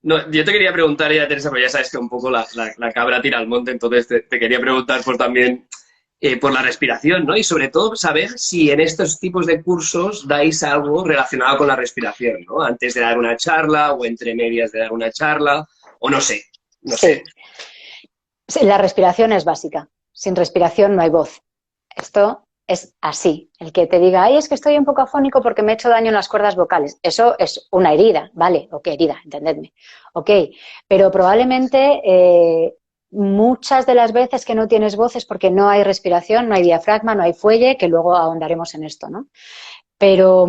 No, yo te quería preguntar ya, Teresa, pero ya sabes que un poco la cabra tira al monte, entonces te quería preguntar por también por la respiración, ¿no? Y sobre todo saber si en estos tipos de cursos dais algo relacionado con la respiración, ¿no? Antes de dar una charla o entre medias de dar una charla, o no sé, no sé. Sí, sí, la respiración es básica. Sin respiración no hay voz. Esto es así. El que te diga, ay, es que estoy un poco afónico porque me he hecho daño en las cuerdas vocales. Eso es una herida, ¿vale? Ok, herida, entendedme. Ok, pero probablemente muchas de las veces que no tienes voz es porque no hay respiración, no hay diafragma, no hay fuelle, que luego ahondaremos en esto, ¿no? Pero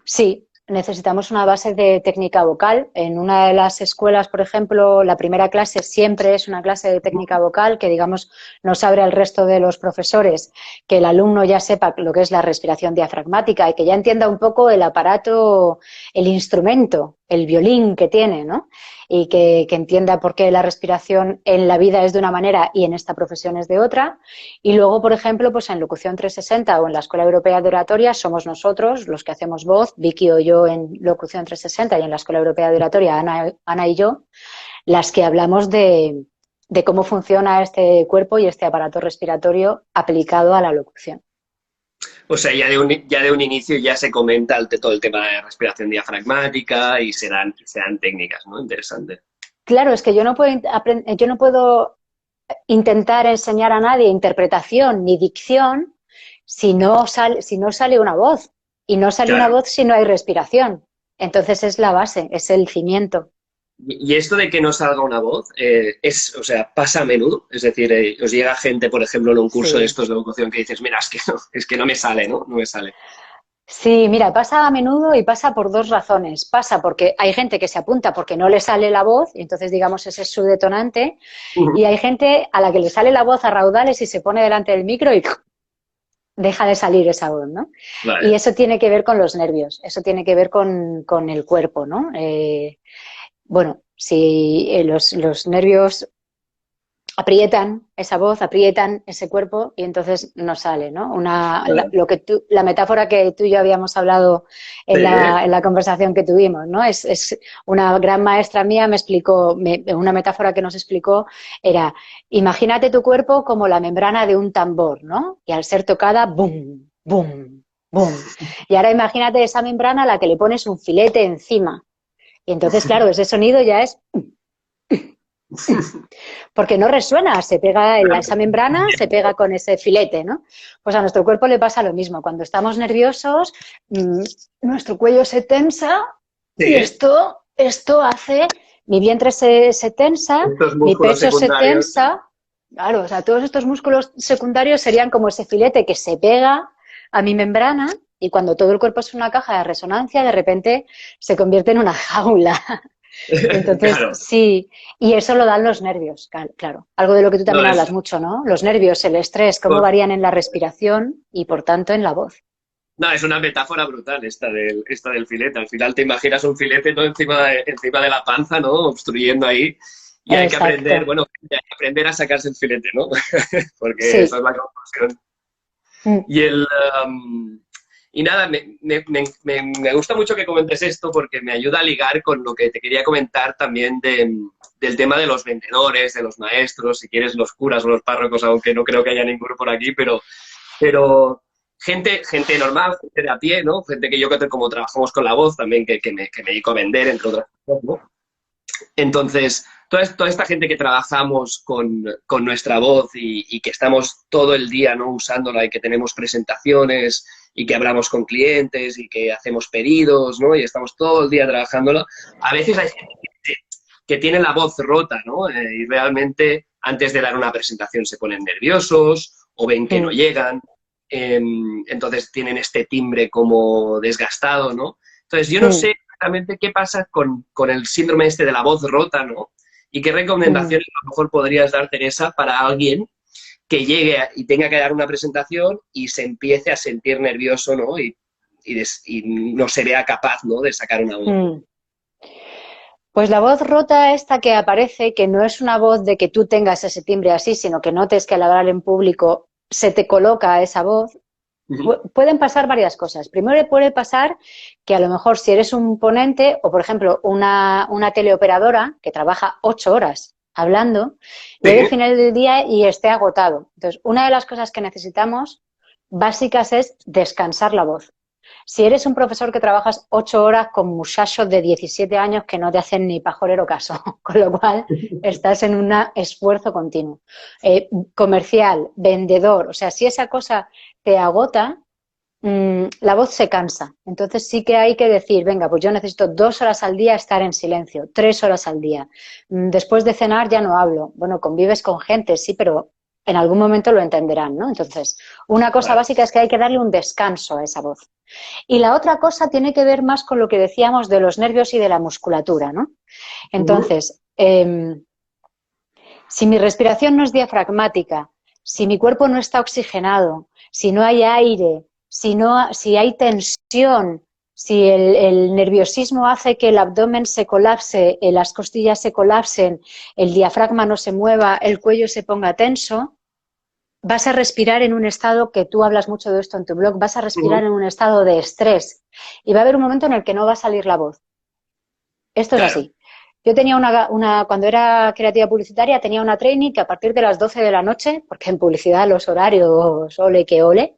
sí, necesitamos una base de técnica vocal. En una de las escuelas, por ejemplo, la primera clase siempre es una clase de técnica vocal que, digamos, nos abre al resto de los profesores, que el alumno ya sepa lo que es la respiración diafragmática y que ya entienda un poco el aparato, el instrumento, el violín que tiene, ¿no? Y que entienda por qué la respiración en la vida es de una manera y en esta profesión es de otra. Y luego, por ejemplo, pues en Locución 360 o en la Escuela Europea de Oratoria somos nosotros los que hacemos voz, Vicky o yo en Locución 360 y en la Escuela Europea de Oratoria, Ana y yo, las que hablamos de cómo funciona este cuerpo y este aparato respiratorio aplicado a la locución. O sea, ya de un inicio ya se comenta todo el tema de respiración diafragmática y serán técnicas, ¿no? Interesante. Claro, es que yo no puedo intentar enseñar a nadie interpretación ni dicción si no sale una voz. Y no sale una Claro. voz si no hay respiración. Entonces es la base, es el cimiento. Y esto de que no salga una voz, o sea, pasa a menudo. Es decir, os llega gente, por ejemplo, en un curso de Sí. estos de locución que dices, mira, es que no me sale, ¿no? No me sale. Sí, mira, pasa a menudo y pasa por dos razones. Pasa porque hay gente que se apunta porque no le sale la voz, y entonces digamos ese es su detonante, y Ujú. hay gente a la que le sale la voz a raudales y se pone delante del micro y deja de salir esa voz, ¿no? Y Vale. eso tiene que ver con los nervios, eso tiene que ver con el cuerpo, ¿no? Bueno, si los nervios aprietan esa voz, aprietan ese cuerpo y entonces no sale, ¿no? Vale. La metáfora que tú y yo habíamos hablado Sí, en la conversación que tuvimos, ¿no? Es una gran maestra mía me explicó, una metáfora que nos explicó era, imagínate tu cuerpo como la membrana de un tambor, ¿no? Y al ser tocada, ¡boom, boom, boom! Y ahora imagínate esa membrana a la que le pones un filete encima. Y entonces, claro, ese sonido ya es porque no resuena, se pega en claro. esa membrana, se pega con ese filete, ¿no? Pues a nuestro cuerpo le pasa lo mismo. Cuando estamos nerviosos, nuestro cuello se tensa y Sí, esto hace, mi vientre se tensa, estos mi músculos pecho se secundarios. tensa. Claro, o sea, todos estos músculos secundarios serían como ese filete que se pega a mi membrana y cuando todo el cuerpo es una caja de resonancia, de repente se convierte en una jaula. Y entonces, Claro. sí, y eso lo dan los nervios, claro. Algo de lo que tú No, también hablas mucho, ¿no? Los nervios, el estrés, cómo varían en la respiración y, por tanto, en la voz. no, es una metáfora brutal esta del filete. Al final te imaginas un filete todo encima de la panza, ¿no? Obstruyendo ahí. Y hay que aprender, Exacto. bueno, hay que aprender a sacarse el filete, ¿no? Porque esa Sí. es la conclusión. Mm, Y el, y nada, me gusta mucho que comentes esto porque me ayuda a ligar con lo que te quería comentar también del tema de los vendedores, de los maestros, si quieres los curas o los párrocos, aunque no creo que haya ninguno por aquí, pero gente normal, gente de a pie, ¿no? Gente que yo como trabajamos con la voz también, que me dedico a vender, entre otras cosas, ¿no? Entonces, toda esta gente que trabajamos con nuestra voz y que estamos todo el día, ¿no? Usándola y que tenemos presentaciones y que hablamos con clientes y que hacemos pedidos, ¿no? Y estamos todo el día trabajándola. A veces hay gente que tiene la voz rota, ¿no? Y realmente antes de dar una presentación se ponen nerviosos o ven que no mm, llegan, entonces tienen este timbre como desgastado, ¿no? Entonces yo no mm, sé exactamente qué pasa con el síndrome este de la voz rota, ¿no? Y qué mm. recomendaciones a lo mejor podrías dar, Teresa, para alguien que y tenga que dar una presentación y se empiece a sentir nervioso, ¿no? Y no se vea capaz, ¿no? De sacar una voz. Mm. Pues la voz rota esta que aparece, que no es una voz de que tú tengas ese timbre así, sino que notes que al hablar en público se te coloca esa voz, Pueden pasar varias cosas. Primero puede pasar que a lo mejor si eres un ponente o, por ejemplo, una teleoperadora que trabaja 8 horas hablando, llegue al final del día y esté agotado. Entonces, una de las cosas que necesitamos básicas es descansar la voz. Si eres un profesor que trabajas 8 horas con muchachos de 17 años que no te hacen ni pajorero caso, con lo cual estás en un esfuerzo continuo. Comercial, vendedor, o sea, si esa cosa te agota, la voz se cansa. Entonces sí que hay que decir, venga, pues yo necesito 2 horas al día estar en silencio, 3 horas al día. Después de cenar ya no hablo. Bueno, convives con gente, sí, pero en algún momento lo entenderán, ¿no? Entonces, una cosa básica es que hay que darle un descanso a esa voz. Y la otra cosa tiene que ver más con lo que decíamos de los nervios y de la musculatura, ¿no? Entonces, si mi respiración no es diafragmática, si mi cuerpo no está oxigenado, si no hay aire, si hay tensión, si el nerviosismo hace que el abdomen se colapse, las costillas se colapsen, el diafragma no se mueva, el cuello se ponga tenso, vas a respirar en un estado, que tú hablas mucho de esto en tu blog, vas a respirar en un estado de estrés y va a haber un momento en el que no va a salir la voz. Esto es así. Yo tenía cuando era creativa publicitaria, tenía una trainee que a partir de las 12 de la noche, porque en publicidad los horarios, ole que ole,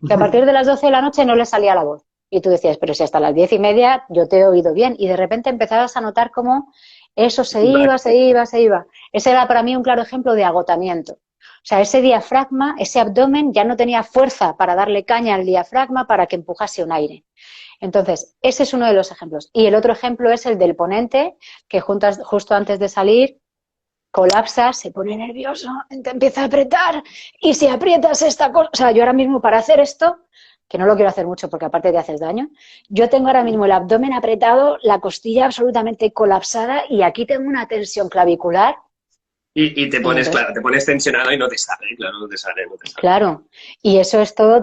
que a partir de las 12 de la noche no le salía la voz. Y tú decías, pero si hasta las 10:30 yo te he oído bien. Y de repente empezabas a notar cómo eso se iba. Ese era para mí un claro ejemplo de agotamiento. O sea, ese diafragma, ese abdomen ya no tenía fuerza para darle caña al diafragma para que empujase un aire. Entonces, ese es uno de los ejemplos. Y el otro ejemplo es el del ponente, que justo antes de salir colapsa, se pone nervioso, te empieza a apretar, y si aprietas esta cosa... O sea, yo ahora mismo para hacer esto, que no lo quiero hacer mucho porque aparte te haces daño, yo tengo ahora mismo el abdomen apretado, la costilla absolutamente colapsada y aquí tengo una tensión clavicular. Y te pones, claro, te pones tensionado y no te sale, claro, no te sale. Claro, y eso es todo,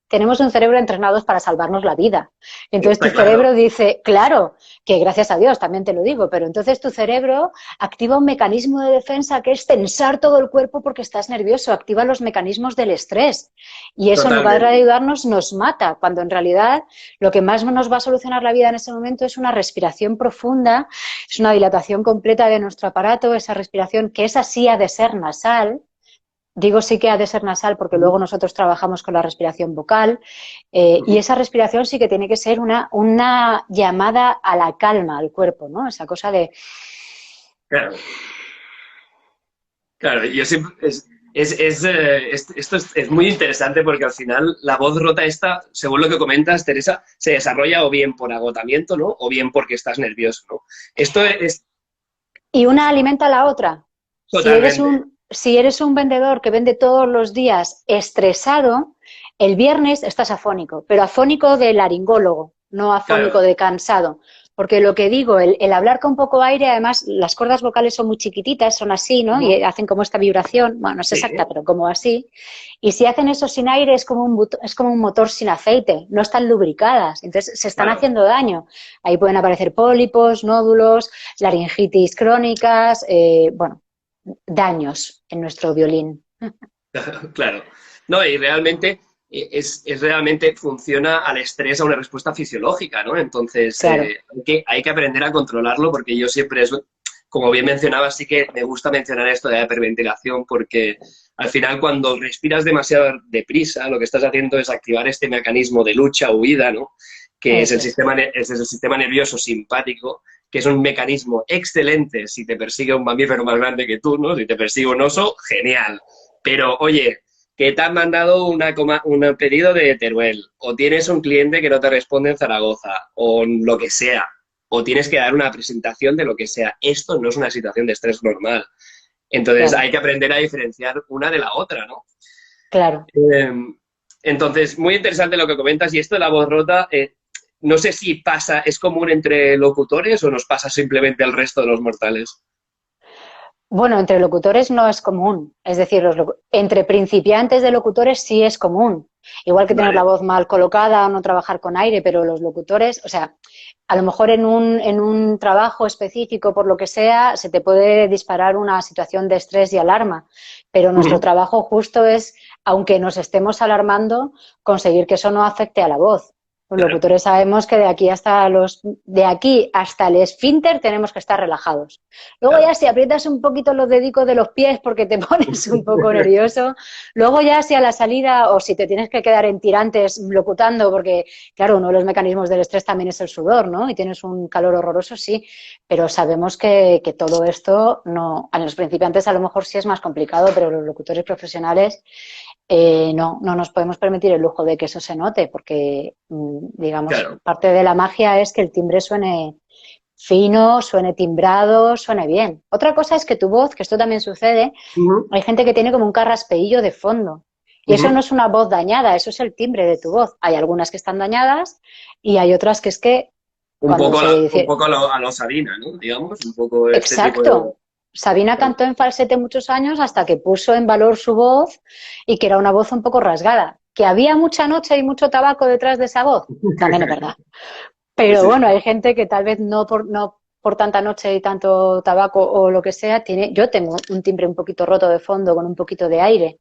tenemos un cerebro entrenado para salvarnos la vida. Entonces tu cerebro dice, claro, que gracias a Dios, también te lo digo, pero entonces tu cerebro activa un mecanismo de defensa que es tensar todo el cuerpo porque estás nervioso, activa los mecanismos del estrés. Y eso en lugar de ayudarnos nos mata, cuando en realidad lo que más nos va a solucionar la vida en ese momento es una respiración profunda, es una dilatación completa de nuestro aparato, esa respiración que esa sí ha de ser nasal. Digo sí que ha de ser nasal porque luego nosotros trabajamos con la respiración vocal y esa respiración sí que tiene que ser una llamada a la calma al cuerpo, ¿no? Esa cosa de... Claro, yo siempre... esto es muy interesante porque al final la voz rota esta, según lo que comentas, Teresa, se desarrolla o bien por agotamiento, ¿no? O bien porque estás nervioso, ¿no? Esto es... Y una alimenta a la otra. Totalmente. Si eres un vendedor que vende todos los días estresado, el viernes estás afónico, pero afónico de laringólogo, no afónico de cansado. Porque lo que digo, el hablar con poco aire, además las cuerdas vocales son muy chiquititas, son así, ¿no? Y hacen como esta vibración, bueno, no es exacta, pero como así. Y si hacen eso sin aire es como un motor sin aceite, no están lubricadas, entonces se están haciendo daño. Ahí pueden aparecer pólipos, nódulos, laringitis crónicas, daños en nuestro violín. Claro. No, y realmente realmente funciona al estrés a una respuesta fisiológica, ¿no? Entonces, claro. hay que aprender a controlarlo porque yo siempre, como bien mencionaba, sí que me gusta mencionar esto de la hiperventilación porque al final cuando respiras demasiado deprisa, lo que estás haciendo es activar este mecanismo de lucha o huida, ¿no? Que es el sistema nervioso simpático, que es un mecanismo excelente si te persigue un mamífero más grande que tú, ¿no? Si te persigue un oso, genial. Pero, oye, que te han mandado un pedido de Teruel, o tienes un cliente que no te responde en Zaragoza, o lo que sea, o tienes que dar una presentación de lo que sea. Esto no es una situación de estrés normal. Entonces, hay que aprender a diferenciar una de la otra, ¿no? Claro. Entonces, muy interesante lo que comentas, y esto de la voz rota... no sé si es común entre locutores o nos pasa simplemente al resto de los mortales. Bueno, entre locutores no es común. Es decir, entre principiantes de locutores sí es común. Igual que tener la voz mal colocada o no trabajar con aire, pero los locutores, o sea, a lo mejor en un trabajo específico, por lo que sea, se te puede disparar una situación de estrés y alarma. Pero nuestro trabajo justo es aunque nos estemos alarmando, conseguir que eso no afecte a la voz. Los Claro. locutores sabemos que de aquí hasta el esfínter tenemos que estar relajados. Luego Claro. ya si aprietas un poquito los dedicos de los pies porque te pones un poco nervioso, luego ya si a la salida o si te tienes que quedar en tirantes locutando, porque claro, uno de los mecanismos del estrés también es el sudor, ¿no? Y tienes un calor horroroso, sí, pero sabemos que todo esto no, a los principiantes a lo mejor sí es más complicado, pero los locutores profesionales no nos podemos permitir el lujo de que eso se note, porque, digamos, Claro. parte de la magia es que el timbre suene fino, suene timbrado, suene bien. Otra cosa es que tu voz, que esto también sucede, Ujú, hay gente que tiene como un carraspeillo de fondo. Y eso no ujú. es una voz dañada, eso es el timbre de tu voz. Hay algunas que están dañadas y hay otras que es que cuando se Un dice, poco a lo Sabina, ¿no? Digamos, un poco este tipo de... exacto. Sabina cantó en falsete muchos años hasta que puso en valor su voz y que era una voz un poco rasgada. Que había mucha noche y mucho tabaco detrás de esa voz, también es verdad. Pero Sí. bueno, hay gente que tal vez no por tanta noche y tanto tabaco o lo que sea, yo tengo un timbre un poquito roto de fondo con un poquito de aire.